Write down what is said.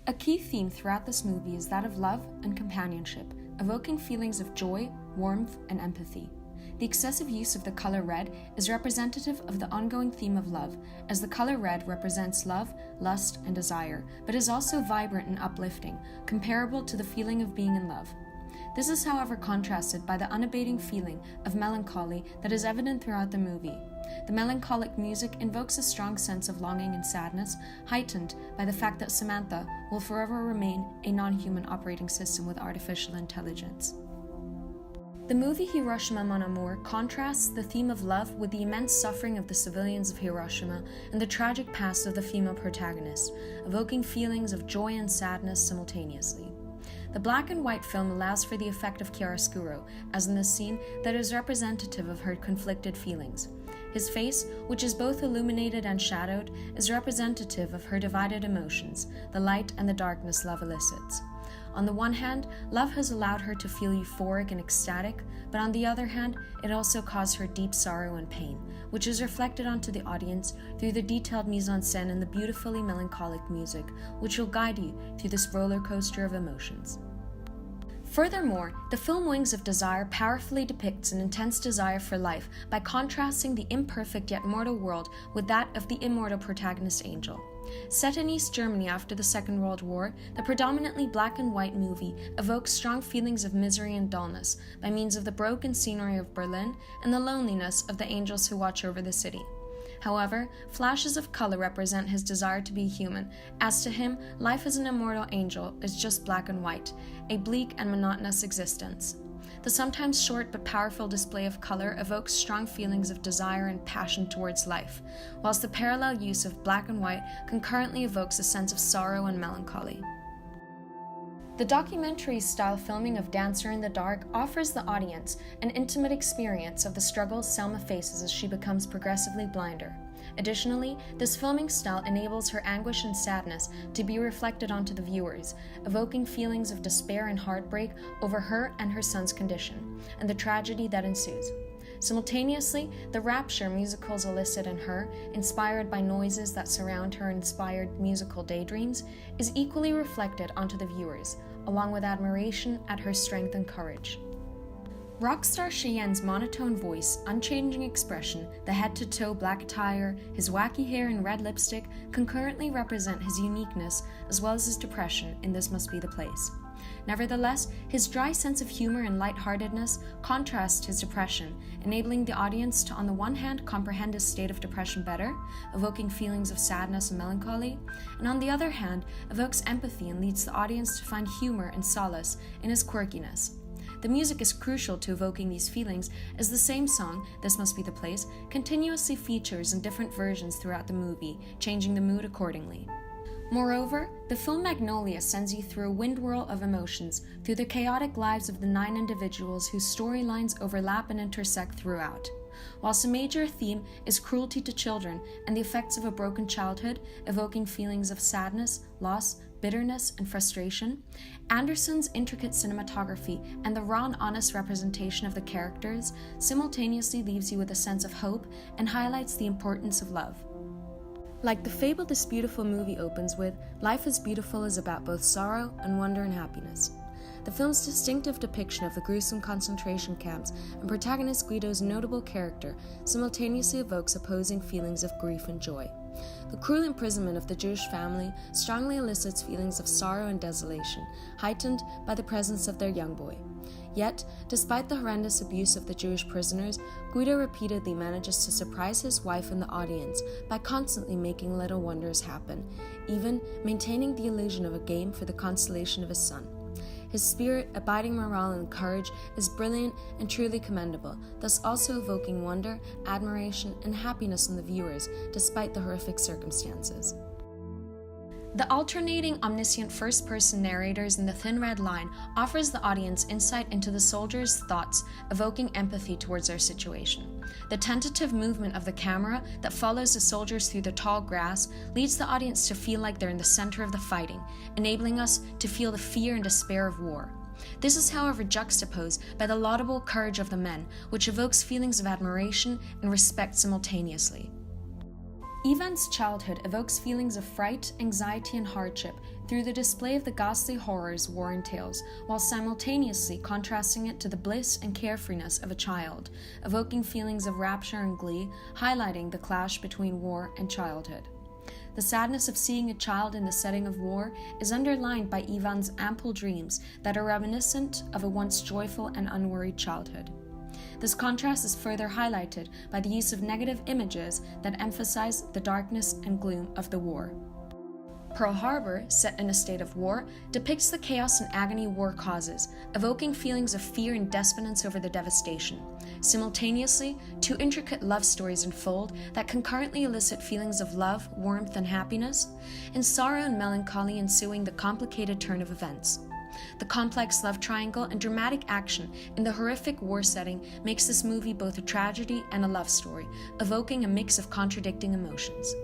A key theme throughout this movie is that of love and companionship, evoking feelings of joy, warmth, and empathy. The excessive use of the color red is representative of the ongoing theme of love, as the color red represents love, lust, and desire, but is also vibrant and uplifting, comparable to the feeling of being in love. This is, however, contrasted by the unabating feeling of melancholy that is evident throughout the movie. The melancholic music invokes a strong sense of longing and sadness, heightened by the fact that Samantha will forever remain a non-human operating system with artificial intelligence. The movie Hiroshima Mon Amour contrasts the theme of love with the immense suffering of the civilians of Hiroshima and the tragic past of the female protagonist, evoking feelings of joy and sadness simultaneously. The black and white film allows for the effect of chiaroscuro, as in this scene, that is representative of her conflicted feelings. His face, which is both illuminated and shadowed, is representative of her divided emotions, the light and the darkness love elicits. On the one hand, love has allowed her to feel euphoric and ecstatic, but on the other hand, it also caused her deep sorrow and pain, which is reflected onto the audience through the detailed mise-en-scène and the beautifully melancholic music, which will guide you through this roller coaster of emotions. Furthermore, the film Wings of Desire powerfully depicts an intense desire for life by contrasting the imperfect yet mortal world with that of the immortal protagonist Angel. Set in East Germany after the Second World War, the predominantly black and white movie evokes strong feelings of misery and dullness by means of the broken scenery of Berlin and the loneliness of the angels who watch over the city. However, flashes of color represent his desire to be human, as to him, life as an immortal angel is just black and white, a bleak and monotonous existence. The sometimes short but powerful display of color evokes strong feelings of desire and passion towards life, whilst the parallel use of black and white concurrently evokes a sense of sorrow and melancholy. The documentary-style filming of Dancer in the Dark offers the audience an intimate experience of the struggles Selma faces as she becomes progressively blinder. Additionally, this filming style enables her anguish and sadness to be reflected onto the viewers, evoking feelings of despair and heartbreak over her and her son's condition, and the tragedy that ensues. Simultaneously, the rapture musicals elicit in her, inspired by noises that surround her inspired musical daydreams, is equally reflected onto the viewers, along with admiration at her strength and courage. Rockstar Cheyenne's monotone voice, unchanging expression, the head-to-toe black attire, his wacky hair and red lipstick concurrently represent his uniqueness as well as his depression in This Must Be the Place. Nevertheless, his dry sense of humor and lightheartedness contrast his depression, enabling the audience to, on the one hand, comprehend his state of depression better, evoking feelings of sadness and melancholy, and on the other hand, evokes empathy and leads the audience to find humor and solace in his quirkiness. The music is crucial to evoking these feelings, as the same song, This Must Be the Place, continuously features in different versions throughout the movie, changing the mood accordingly. Moreover, the film Magnolia sends you through a wind whirl of emotions through the chaotic lives of the 9 individuals whose storylines overlap and intersect throughout. Whilst a major theme is cruelty to children and the effects of a broken childhood, evoking feelings of sadness, loss, bitterness, and frustration, Anderson's intricate cinematography and the raw and honest representation of the characters simultaneously leaves you with a sense of hope and highlights the importance of love. Like the fable this beautiful movie opens with, Life is Beautiful is about both sorrow and wonder and happiness. The film's distinctive depiction of the gruesome concentration camps and protagonist Guido's notable character simultaneously evokes opposing feelings of grief and joy. The cruel imprisonment of the Jewish family strongly elicits feelings of sorrow and desolation, heightened by the presence of their young boy. Yet, despite the horrendous abuse of the Jewish prisoners, Guido repeatedly manages to surprise his wife and the audience by constantly making little wonders happen, even maintaining the illusion of a game for the consolation of his son. His spirit, abiding morale, and courage is brilliant and truly commendable, thus also evoking wonder, admiration, and happiness in the viewers, despite the horrific circumstances. The alternating omniscient first-person narrators in The Thin Red Line offers the audience insight into the soldiers' thoughts, evoking empathy towards their situation. The tentative movement of the camera that follows the soldiers through the tall grass leads the audience to feel like they're in the center of the fighting, enabling us to feel the fear and despair of war. This is, however, juxtaposed by the laudable courage of the men, which evokes feelings of admiration and respect simultaneously. Ivan's childhood evokes feelings of fright, anxiety, and hardship through the display of the ghastly horrors war entails, while simultaneously contrasting it to the bliss and carefreeness of a child, evoking feelings of rapture and glee, highlighting the clash between war and childhood. The sadness of seeing a child in the setting of war is underlined by Ivan's ample dreams that are reminiscent of a once joyful and unworried childhood. This contrast is further highlighted by the use of negative images that emphasize the darkness and gloom of the war. Pearl Harbor, set in a state of war, depicts the chaos and agony war causes, evoking feelings of fear and despondence over the devastation. Simultaneously, two intricate love stories unfold that concurrently elicit feelings of love, warmth, and happiness, and sorrow and melancholy ensuing the complicated turn of events. The complex love triangle and dramatic action in the horrific war setting makes this movie both a tragedy and a love story, evoking a mix of contradicting emotions.